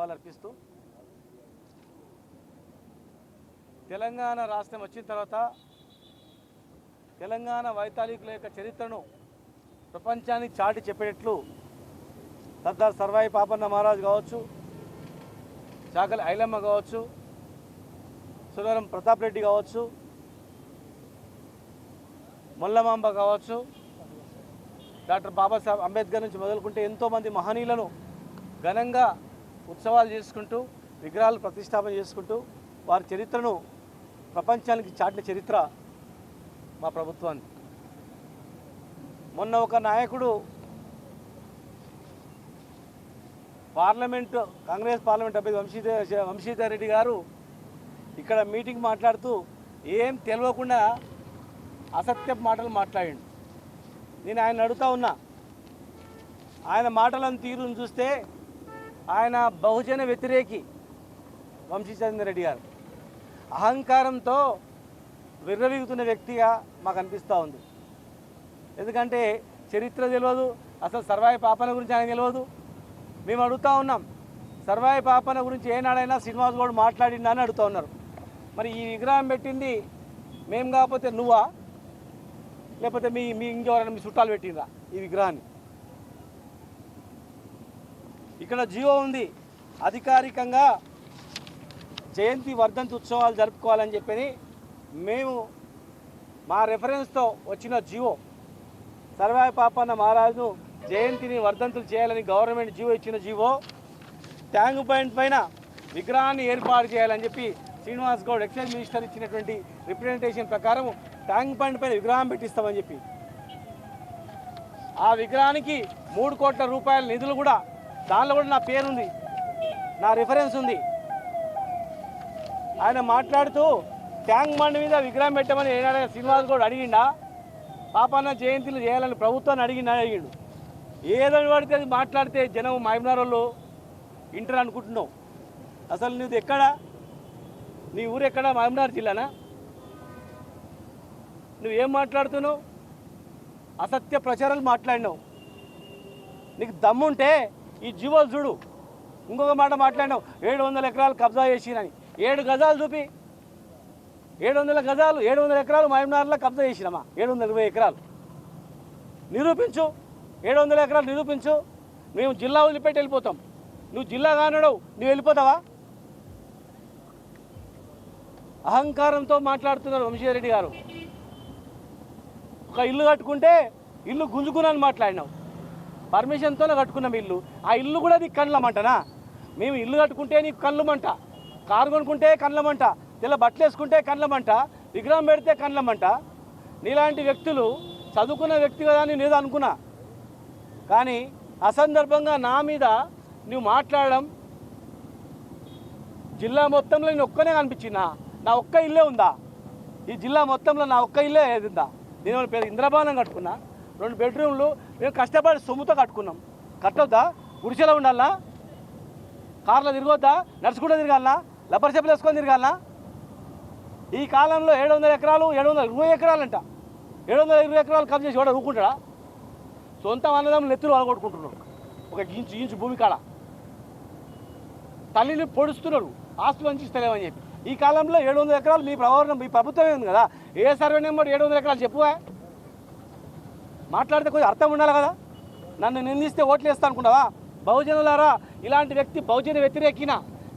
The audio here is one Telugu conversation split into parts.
నివాళులర్పిస్తూ తెలంగాణ రాష్ట్రం వచ్చిన తర్వాత తెలంగాణ వైతాళికుల యొక్క చరిత్రను ప్రపంచానికి చాటి చెప్పేటట్లు సర్దార్ సర్వాయి పాపన్న మహారాజ్ కావచ్చు, చాకలి ఐలమ్మ కావచ్చు, సురవరం ప్రతాప్ రెడ్డి కావచ్చు, మొల్లమాంబ కావచ్చు, డాక్టర్ బాబాసాహెబ్ అంబేద్కర్ నుంచి మొదలుకుంటే ఎంతోమంది మహనీయులను ఘనంగా ఉత్సవాలు చేసుకుంటూ విగ్రహాలు ప్రతిష్టాపన చేసుకుంటూ వారి చరిత్రను ప్రపంచానికి చాటిన చరిత్ర మా ప్రభుత్వాన్ని. మొన్న ఒక నాయకుడు కాంగ్రెస్ పార్లమెంట్ అభ్యర్థి వంశీధర్ రెడ్డి గారు ఇక్కడ మీటింగ్ మాట్లాడుతూ ఏం తెలియకుండా అసత్య మాటలు మాట్లాడిండు. నేను ఆయన అడుగుతా ఉన్నా, ఆయన మాటలను తీరును చూస్తే ఆయన బహుజన వ్యతిరేకి వంశీచంద్ర రెడ్డి గారు అహంకారంతో విర్రవీగుతున్న వ్యక్తిగా మాకు అనిపిస్తూ ఉంది. ఎందుకంటే చరిత్ర తెలియదు, అసలు సర్వాయి పాపన గురించి ఆయన తెలియదు. మేము అడుగుతూ ఉన్నాం, సర్వాయి పాపన గురించి ఏనాడైనా శ్రీనివాస్ గౌడ్ మాట్లాడిండా అని అడుగుతూ ఉన్నారు. మరి ఈ విగ్రహం పెట్టింది మేము కాకపోతే నువ్వా, లేకపోతే మీ ఇంకెవరైనా మీ చుట్టాలు పెట్టిండ్రా ఈ విగ్రహాన్ని? ఇక్కడ జియో ఉంది, అధికారికంగా జయంతి వర్ధంతి ఉత్సవాలు జరుపుకోవాలని చెప్పని మేము మా రెఫరెన్స్తో వచ్చిన జియో సర్వాయి పాపన్న మహారాజును జయంతిని వర్ధంతులు చేయాలని గవర్నమెంట్ జియో ఇచ్చిన జియో ట్యాంక్ పాయింట్ పైన విగ్రహాన్ని ఏర్పాటు చేయాలని చెప్పి శ్రీనివాస్ గౌడ్ ఎక్సైజ్ మినిస్టర్ ఇచ్చినటువంటి రిప్రజెంటేషన్ ప్రకారం ట్యాంక్ పాయింట్ పైన విగ్రహం పెట్టిస్తామని చెప్పి ఆ విగ్రహానికి 3 కోట్ల రూపాయల నిధులు కూడా, దానిలో కూడా నా పేరుంది, నా రిఫరెన్స్ ఉంది. ఆయన మాట్లాడుతూ ట్యాంక్ బండ్ మీద విగ్రహం పెట్టమని ఏనాడైనా శ్రీనివాస్ గౌడ్ అడిగిండా? పాపన్న జయంతిలు చేయాలని ప్రభుత్వాన్ని అడిగిండు. ఏదని పడితే అది మాట్లాడితే జనం మహబూబ్నగర్ వాళ్ళు ఇంటర్ అనుకుంటున్నావు. అసలు నీది ఎక్కడా? నీ ఊరు ఎక్కడా? మహబూబ్నగర్ జిల్లానా? నువ్వేం మాట్లాడుతున్నావు? అసత్య ప్రచారాలు మాట్లాడినావు. నీకు దమ్ముంటే ఈ జీవోలు చూడు. ఇంకొక మాట మాట్లాడినావు, 700 ఎకరాలు కబ్జా చేసినని. 7 గజాలు చూపి, 700 ఎకరాలు మహబూబ్నగర్లో కబ్జా చేసినామా? 720 ఎకరాలు నిరూపించు, 700 ఎకరాలు నిరూపించు. మేము జిల్లా వదిలిపెట్టి వెళ్ళిపోతాం. నువ్వు జిల్లా కానడవు, నువ్వు వెళ్ళిపోతావా? అహంకారంతో మాట్లాడుతున్నారు వంశీధర్ రెడ్డి గారు. ఒక ఇల్లు కట్టుకుంటే ఇల్లు గుంజుకున్నాను మాట్లాడినావు. పర్మిషన్తోనే కట్టుకున్నాం ఇల్లు. ఆ ఇల్లు కూడా నీకు కండ్లమంటనా? మేము ఇల్లు కట్టుకుంటే నీకు కండ్లమంట, కారు కొనుక్కుంటే కండ్లమంట, తెల్ల బట్టలు వేసుకుంటే కండ్లమంట, విగ్రహం పెడితే కండ్లమంట. నీలాంటి వ్యక్తులు చదువుకున్న వ్యక్తి కదా అని నేను అనుకున్నా. కానీ అసందర్భంగా నా మీద నువ్వు మాట్లాడడం, జిల్లా మొత్తంలో నేను ఒక్కనే కనిపించినా? నా ఒక్క ఇల్లే ఉందా? ఈ జిల్లా మొత్తంలో నా ఒక్క ఇల్లే ఏదిందా? నేను పేరు ఇంద్రభవనం కట్టుకున్నా, 2 బెడ్రూమ్లు మేము కష్టపడి సొమ్ముతో కట్టుకున్నాం. కట్టొద్దా? గుడిసెలో ఉండాలా? కార్లో తిరగొద్దా? నడుచుకుంటూ తిరగాలనా? లబ్బర్ చెప్పులు వేసుకొని తిరగాలనా? ఈ కాలంలో 700 ఎకరాలు, 720 ఎకరాలు అంట. 720 ఎకరాలు కబ్జా చేసి కూడా ఊరుకుంటాడా? సొంత అన్నదమ్ములు నెత్తులు అలగొట్టుకుంటున్నారు ఒక ఇంచు భూమి కాడ. తల్లిని పొడుస్తున్నారు ఆస్తులు వంచిస్తలేమని చెప్పి. ఈ కాలంలో 700 ఎకరాలు మీ ప్రభుత్వమే ఉంది కదా. ఏ సర్వే నెంబర్ 700 ఎకరాలు చెప్పువా? మాట్లాడితే కొంచెం అర్థం ఉండాలి కదా. నన్ను నిందిస్తే ఓట్లు వేస్తా అనుకుంటావా? బహుజనులారా, ఇలాంటి వ్యక్తి బహుజన వ్యతిరేకిన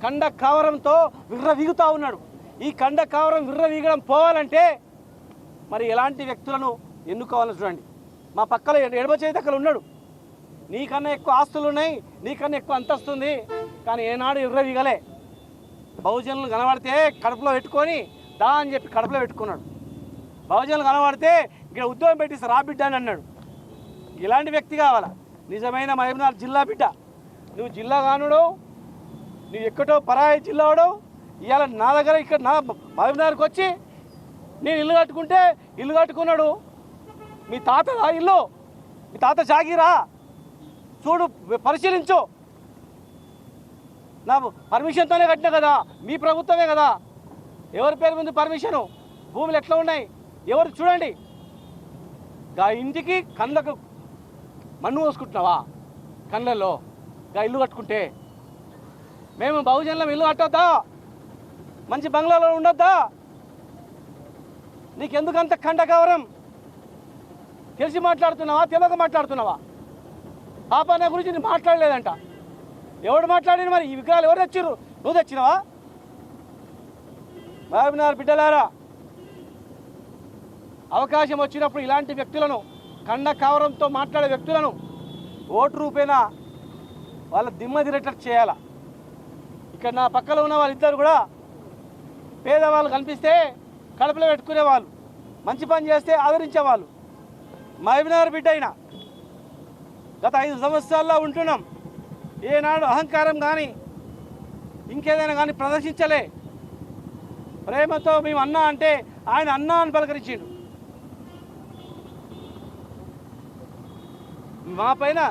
కండ కావరంతో విర్రవీగుతూ ఉన్నాడు. ఈ కండ కావరం విర్రవీగడం పోవాలంటే మరి ఎలాంటి వ్యక్తులను ఎన్నుకోవాలని చూడండి. మా పక్కన ఎడమ చేతి అక్కడ ఉన్నాడు. నీకన్నా ఎక్కువ ఆస్తులు ఉన్నాయి, నీకన్నా ఎక్కువ అంతస్తుంది, కానీ ఏనాడు విర్రవీగలే. బహుజనులు కనబడితే కడుపులో పెట్టుకొని దా అని చెప్పి కడుపులో పెట్టుకున్నాడు. బహుజనులు కనబడితే ఇక్కడ ఉద్యోగం పెట్టిస్తా రా బిడ్డ అని అన్నాడు. ఇలాంటి వ్యక్తి కావాలా? నిజమైన మహబూబ్నగర్ జిల్లా బిడ్డ. నువ్వు జిల్లా కానుడు, నువ్వు ఎక్కడో పరాయి జిల్లా వాడు. ఇవాళ నా దగ్గర ఇక్కడ నా మహబూబ్నగర్కి వచ్చి నేను ఇల్లు కట్టుకుంటే ఇల్లు కట్టుకున్నాడు మీ తాత ఇల్లు, మీ తాత జాగిరా చూడు, పరిశీలించు. నా పర్మిషన్తోనే కట్టినా కదా, మీ ప్రభుత్వమే కదా. ఎవరి పేరు మీద పర్మిషను? భూములు ఎట్లా ఉన్నాయి ఎవరు చూడండి. గా ఇంటికి కళ్ళకు మన్ను పోసుకుంటున్నావా? కళ్ళల్లో గా ఇల్లు కట్టుకుంటే మేము బహుజనులం ఇల్లు కట్టొద్దా? మంచి బంగ్లాలో ఉండొద్దా? నీకెందుకంత కండకవరం? తెలిసి మాట్లాడుతున్నావా, తెలియక మాట్లాడుతున్నావా? పాపన్న గురించి నేను మాట్లాడలేదంట. ఎవడు మాట్లాడిన? మరి ఈ విగ్రహాలు ఎవరు తెచ్చిర్రు? నువ్వు తెచ్చినవా? మహబూబ్నగర్ బిడ్డలారా, అవకాశం వచ్చినప్పుడు ఇలాంటి వ్యక్తులను, కండ కావరంతో మాట్లాడే వ్యక్తులను ఓటు రూపేనా వాళ్ళ దిమ్మ తిరేటట్టు చేయాలా. ఇక్కడ నా పక్కన ఉన్న వాళ్ళిద్దరు కూడా పేదవాళ్ళు కనిపిస్తే కడుపులో పెట్టుకునేవాళ్ళు, మంచి పని చేస్తే ఆదరించేవాళ్ళు. మహబూబ్నగర్ బిడ్డ అయినా గత 5 సంవత్సరాల్లో ఉంటున్నాం. ఏనాడు అహంకారం కానీ ఇంకేదైనా కానీ ప్రదర్శించలే. ప్రేమతో మేము అన్నా అంటే ఆయన అన్నా అని పలకరించిండు. మా పైన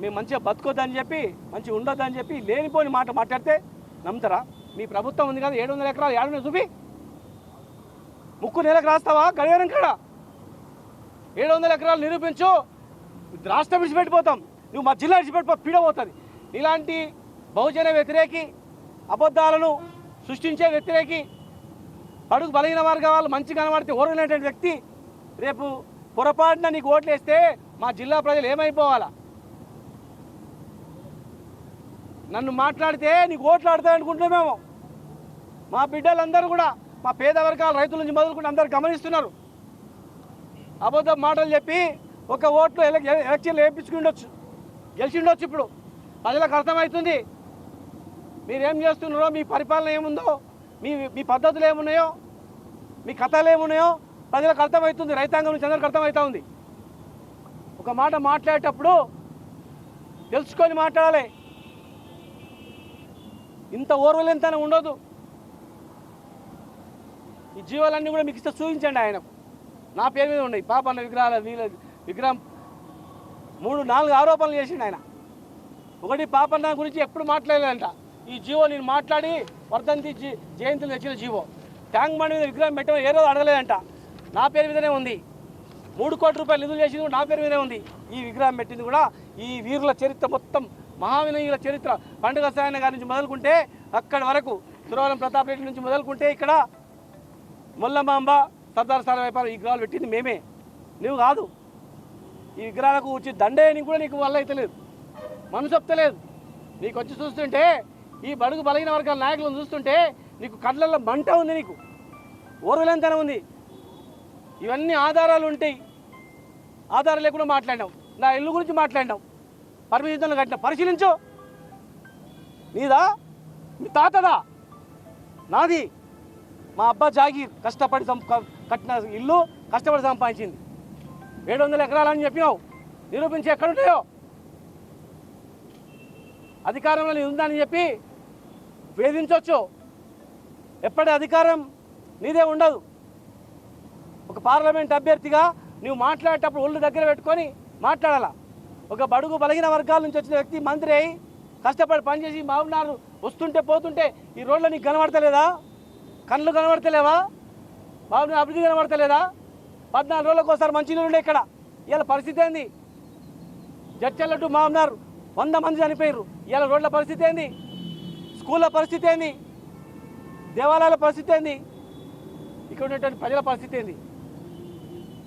మేము మంచిగా బతుకోద్దని చెప్పి, మంచిగా ఉండొద్దని చెప్పి లేనిపోని మాట మాట్లాడితే నమ్ముతారా? మీ ప్రభుత్వం ఉంది కదా, 700 ఎకరాలు ఏడున్న చూపి, ముక్కు నెలకు రాస్తావా? గడియారం కాడ 700 ఎకరాలు నిరూపించు. రాష్ట్రం విడిచిపెట్టిపోతాం, నువ్వు మా జిల్లా విడిచిపెట్టిపో, పీడబోతుంది. ఇలాంటి బహుజన వ్యతిరేకి, అబద్ధాలను సృష్టించే వ్యతిరేకి, అడుగు బలహీన వర్గాల వాళ్ళు మంచి కనబడితే ఓరలేనటువంటి వ్యక్తి రేపు పొరపాటున నీకు ఓట్లు వేస్తే మా జిల్లా ప్రజలు ఏమైపోవాలా? నన్ను మాట్లాడితే నీకు ఓట్లు ఆడతాయనుకుంటున్నామేమో. మా బిడ్డలందరూ కూడా, మా పేద వర్గాల రైతుల నుంచి మొదలుకుంటే అందరూ గమనిస్తున్నారు. అబద్ధం మాటలు చెప్పి ఒక ఓట్లు ఎలక్షన్లు వేయించుకుండొచ్చు, గెలిచిండొచ్చు. ఇప్పుడు ప్రజలకు అర్థమవుతుంది మీరేం చేస్తున్నారో, మీ పరిపాలన ఏముందో, మీ పద్ధతులు ఏమున్నాయో, మీ కథలు ఏమున్నాయో ప్రజలకు అర్థమవుతుంది. రైతాంగం నుంచి అందరికి అర్థమవుతా ఉంది. ఒక మాట మాట్లాడేటప్పుడు తెలుసుకొని మాట్లాడాలి. ఇంత ఓర్వలేంతనం ఉండదు. ఈ జీవాలన్నీ కూడా మీకు ఇస్తే చూపించండి. ఆయనకు నా పేరు మీద ఉన్నాయి పాపన్న విగ్రహాల విగ్రహం 3-4 ఆరోపణలు చేసిండు ఆయన. ఒకటి, పాపన్న గురించి ఎప్పుడు మాట్లాడలేదంట. ఈ జీవో నేను మాట్లాడి వర్ధంతి జయంతులు తెచ్చిన జీవో. ట్యాంక్ బండ్ మీద విగ్రహం పెట్టమని ఏ రోజు అడగలేదంట. నా పేరు మీదనే ఉంది. 3 కోట్ల రూపాయలు నిధులు చేసింది నా పేరు మీదనే ఉంది. ఈ విగ్రహం పెట్టింది కూడా ఈ వీరుల చరిత్ర మొత్తం, మహావినయుల చరిత్ర, పండుగ సాయన గారి నుంచి మొదలుకుంటే అక్కడి వరకు, సురవరం ప్రతాప్ రెడ్డి నుంచి మొదలుకుంటే ఇక్కడ మొల్లమాంబ, సర్దార్ సార్ వైపారం ఈ విగ్రహాలు పెట్టింది మేమే, నువ్వు కాదు. ఈ విగ్రహాలకు వచ్చి దండేయని కూడా నీకు వల్ల అయితే లేదు, మనసు చెప్తలేదు. నీకు వచ్చి చూస్తుంటే, ఈ బడుగు బలహీన వర్గాల నాయకులను చూస్తుంటే నీకు కళ్ళల్లో మంట ఉంది, నీకు ఓర్వలేంతనం ఉంది. ఇవన్నీ ఆధారాలు ఉంటాయి. ఆధారాలు లేకుండా మాట్లాడినావు. నా ఇల్లు గురించి మాట్లాడినావు, పర్మిషన్లు కట్టినా. పరిశీలించు. నీదా? మీ తాతదా? నాది. మా అబ్బా జాగీర్ కష్టపడి కట్టిన ఇల్లు, కష్టపడి సంపాదించింది. 700 ఎకరాలని చెప్పినావు, నిరూపించి ఎక్కడుంటాయో. అధికారంలో నీ ఉందని చెప్పి వేధించవచ్చు. ఎప్పటి అధికారం నీదే ఉండదు. ఒక పార్లమెంట్ అభ్యర్థిగా నువ్వు మాట్లాడేటప్పుడు ఒళ్ళు దగ్గర పెట్టుకొని మాట్లాడాలా. ఒక బడుగు బలహీన వర్గాల నుంచి వచ్చిన వ్యక్తి మంత్రి అయి కష్టపడి పనిచేసి మహబూబ్నగర్ వస్తుంటే పోతుంటే ఈ రోడ్లో నీకు కనబడతలేదా? కళ్ళు కనబడతలేవా? మహబూబ్నగర్ అభివృద్ధి కనబడతలేదా? 14 రోజులకు ఒకసారి మంచినీళ్ళు ఉండే ఇక్కడ. ఇవాళ పరిస్థితి ఏంది? జడ్చర్ల టు మహబూబ్నగర్ 100 మంది చనిపోయారు. ఇవాళ రోడ్ల పరిస్థితి ఏంది? స్కూళ్ళ పరిస్థితి ఏంది? దేవాలయాల పరిస్థితి ఏంది? ఇక్కడ ఉన్నటువంటి ప్రజల పరిస్థితి ఏంది?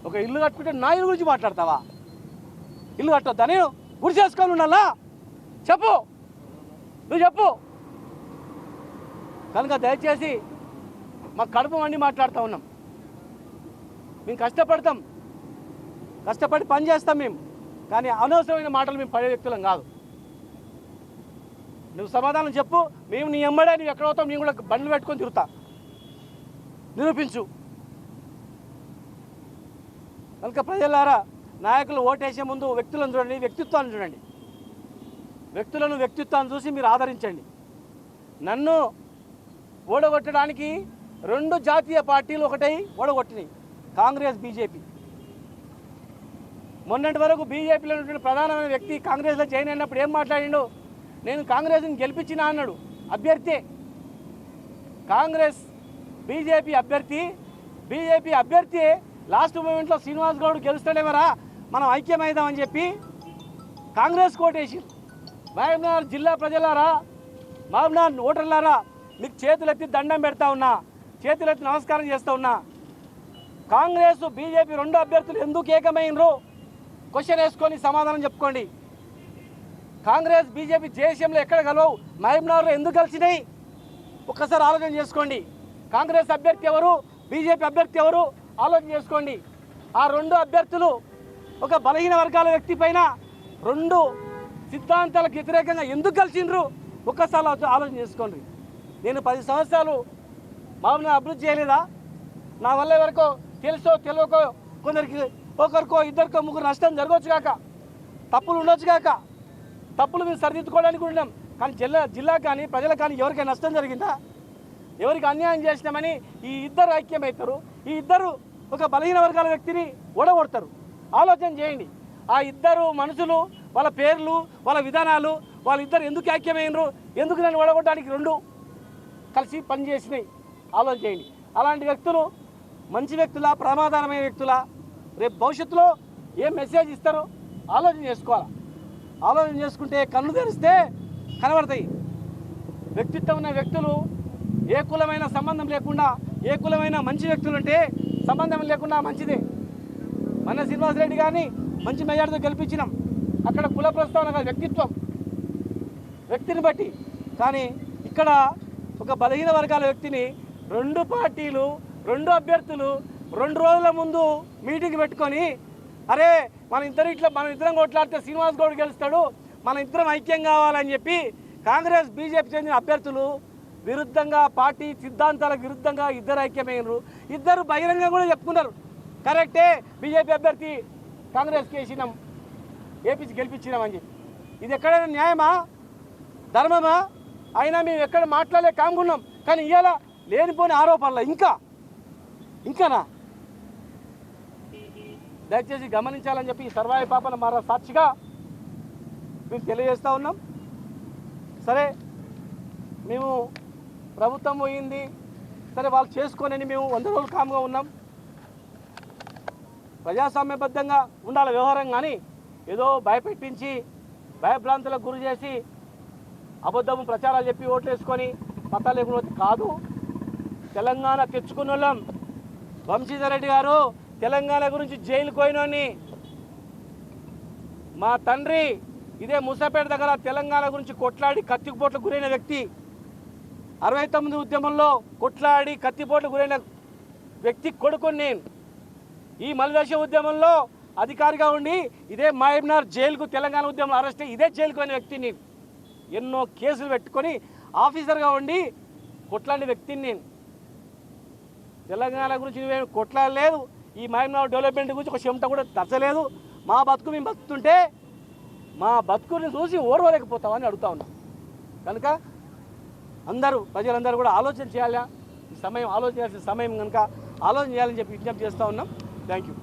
ఒక ఇల్లు కట్టుకుంటే నా ఇల్లు గురించి మాట్లాడతావా? ఇల్లు కట్టొద్దా? నేను గురి చేసుకొని ఉండాలా? చెప్పు, నువ్వు చెప్పు. కనుక దయచేసి మా కడుపు మండి మాట్లాడుతూ ఉన్నాం. మేము కష్టపడతాం, కష్టపడి పని చేస్తాం మేము, కానీ అనవసరమైన మాటలు మేము పడే వ్యక్తులం కాదు. నువ్వు సమాధానం చెప్పు. మేము నీ ఎమ్మడే నువ్వు ఎక్కడ అవుతావు, నేను కూడా బండ్లు పెట్టుకొని తిరుగుతా. నిరూపించు. కనుక ప్రజలారా, నాయకులు ఓటేసే ముందు వ్యక్తులను చూడండి, వ్యక్తిత్వాన్ని చూడండి. వ్యక్తిత్వాన్ని చూసి మీరు ఆదరించండి. నన్ను ఓడగొట్టడానికి 2 జాతీయ పార్టీలు ఒకటై ఓడగొట్టినాయి, కాంగ్రెస్, బీజేపీ. మొన్నటి వరకు బీజేపీలో ఉన్నటువంటి ప్రధానమైన వ్యక్తి కాంగ్రెస్లో జాయిన్ అయినప్పుడు ఏం మాట్లాడిండు? నేను కాంగ్రెస్ని గెలిపించినా అన్నాడు. అభ్యర్థి కాంగ్రెస్, బీజేపీ అభ్యర్థి లాస్ట్ మూమెంట్లో శ్రీనివాస్ గౌడ్ గెలుస్తాడేమరా, మనం ఐక్యమైదామని చెప్పి కాంగ్రెస్ కోటేసి. మహబూబ్నగర్ జిల్లా ప్రజలారా, మహబూబ్నగర్ ఓటర్లారా మీకు చేతులెత్తి దండం పెడతా ఉన్నా, చేతులెత్తి నమస్కారం చేస్తూ ఉన్నా. కాంగ్రెస్ బీజేపీ రెండు అభ్యర్థులు ఎందుకు ఏకమైనరు క్వశ్చన్ వేసుకొని సమాధానం చెప్పుకోండి. కాంగ్రెస్ బీజేపీ దేశంలో ఎక్కడ కలవు, మహబూబ్నగర్లో ఎందుకు కలిసినాయి ఒక్కసారి ఆలోచన చేసుకోండి. కాంగ్రెస్ అభ్యర్థి ఎవరు, బీజేపీ అభ్యర్థి ఎవరు ఆలోచన చేసుకోండి. ఆ రెండు అభ్యర్థులు ఒక బలహీన వర్గాల వ్యక్తి పైన రెండు సిద్ధాంతాలకు వ్యతిరేకంగా ఎందుకు కలిసిండ్రు ఒక్కసారి ఆలోచన చేసుకోండి. నేను 10 సంవత్సరాలు మహబూబ్నగర్ అభివృద్ధి చేయలేదా? నా వల్ల ఎవరికో తెలుసో తెలియకో కొందరికి ఒకరికో ఇద్దరికో ముగ్గురు నష్టం జరగవచ్చు కాక, తప్పులు ఉండొచ్చు కాక, తప్పులు మేము సరిదిద్దుకోవడానికి ఉన్నాం. కానీ జిల్లా కానీ ప్రజలకు కానీ ఎవరికైనా నష్టం జరిగిందా? ఎవరికి అన్యాయం చేసినామని ఈ ఇద్దరు ఐక్యమవుతారు, ఈ ఇద్దరు ఒక బలహీన వర్గాల వ్యక్తిని ఓడగొడతారు. ఆలోచన చేయండి. ఆ ఇద్దరు మనుషులు, వాళ్ళ పేర్లు, వాళ్ళ విధానాలు, వాళ్ళిద్దరు ఎందుకు ఐక్యమైనరు, ఎందుకు నన్ను ఓడగొట్టడానికి రెండు కలిసి పనిచేసినాయి ఆలోచన చేయండి. అలాంటి వ్యక్తులు మంచి వ్యక్తులా, ప్రమాదకరమైన వ్యక్తులా, రేపు భవిష్యత్తులో ఏం మెసేజ్ ఇస్తారో ఆలోచన చేసుకోవాలి. ఆలోచన చేసుకుంటే కళ్ళు తెరిస్తే కనబడతాయి. వ్యక్తిత్వం ఉన్న వ్యక్తులు ఏ కులమైన సంబంధం లేకుండా, ఏ కులమైన మంచి వ్యక్తులు ఉంటే సంబంధం లేకుండా మంచిదే. మన శ్రీనివాసరెడ్డి గారిని మంచి మెజార్టీతో గెలిపించినాం. అక్కడ కుల ప్రస్తావన కాదు, వ్యక్తిత్వం, వ్యక్తిని బట్టి. కానీ ఇక్కడ ఒక బలహీన వర్గాల వ్యక్తిని రెండు పార్టీలు, రెండు అభ్యర్థులు 2 రోజుల ముందు మీటింగ్ పెట్టుకొని, అరే మన ఇద్దరం కొట్లాడితే శ్రీనివాస్ గౌడ్ గెలుస్తాడు, మన ఇద్దరం ఐక్యం కావాలని చెప్పి కాంగ్రెస్ బీజేపీ చెందిన అభ్యర్థులు విరుద్ధంగా, పార్టీ సిద్ధాంతాలకు విరుద్ధంగా ఇద్దరు ఐక్యమైనరు. ఇద్దరు బహిరంగంగా కూడా చెప్పుకున్నారు, కరెక్టే బీజేపీ అభ్యర్థి కాంగ్రెస్కి వేసినాం, ఏపీసీ గెలిపించినామని చెప్పి. ఇది ఎక్కడైనా న్యాయమా, ధర్మమా? అయినా మేము ఎక్కడ మాట్లాడలే కాముకున్నాం. కానీ ఇవాళ లేనిపోని ఆరోపణలు ఇంకానా? దయచేసి గమనించాలని చెప్పి సర్వాయి పాపన మరో సాక్షిగా మేము తెలియజేస్తూ ఉన్నాం. సరే, మేము ప్రభుత్వం పోయింది, సరే వాళ్ళు చేసుకొని మేము 100 రోజులు కామ్గా ఉన్నాం. ప్రజాస్వామ్యబద్ధంగా ఉండాలి వ్యవహారం. కానీ ఏదో భయపెట్టించి, భయభ్రాంతులకు గురి చేసి, అబద్ధము ప్రచారాలు చెప్పి ఓట్లు వేసుకొని పత్తాలు లేకుండా కాదు. తెలంగాణ తెచ్చుకున్న వాళ్ళం. వంశీధర్ రెడ్డి గారు తెలంగాణ గురించి జైలుకు పోయినోని, మా తండ్రి ఇదే ముసాపేట దగ్గర తెలంగాణ గురించి కొట్లాడి కత్తిపోట్లకు గురైన వ్యక్తి. 69 ఉద్యమంలో కొట్లాడి కత్తిపోట్లకు గురైన వ్యక్తి కొడుకుని నేను. ఈ మలిదశ ఉద్యమంలో అధికారిగా ఉండి ఇదే మహబూబ్నగర్ జైలుకు, తెలంగాణ ఉద్యమంలో అరెస్ట్ అయ్యి ఇదే జైలుకు పోయిన వ్యక్తి నేను. ఎన్నో కేసులు పెట్టుకొని ఆఫీసర్గా ఉండి కొట్లాడిన వ్యక్తిని నేను. తెలంగాణ గురించి నువ్వేమి కొట్లాడలేదు, ఈ మహబూబ్నగర్ డెవలప్మెంట్ గురించి ఒక చెమట కూడా తచ్చలేదు. మా బతుకు మేము బతుకుతుంటే మా బతుకుని చూసి ఓర్వలేకపోతామని అడుగుతా ఉన్నాం. కనుక ప్రజలందరూ కూడా ఆలోచన చేయాలి. ఈ సమయం ఆలోచన చేయాల్సిన సమయం కనుక ఆలోచన చేయాలని చెప్పి విజ్ఞప్తి చేస్తూ ఉన్నాం. Thank you.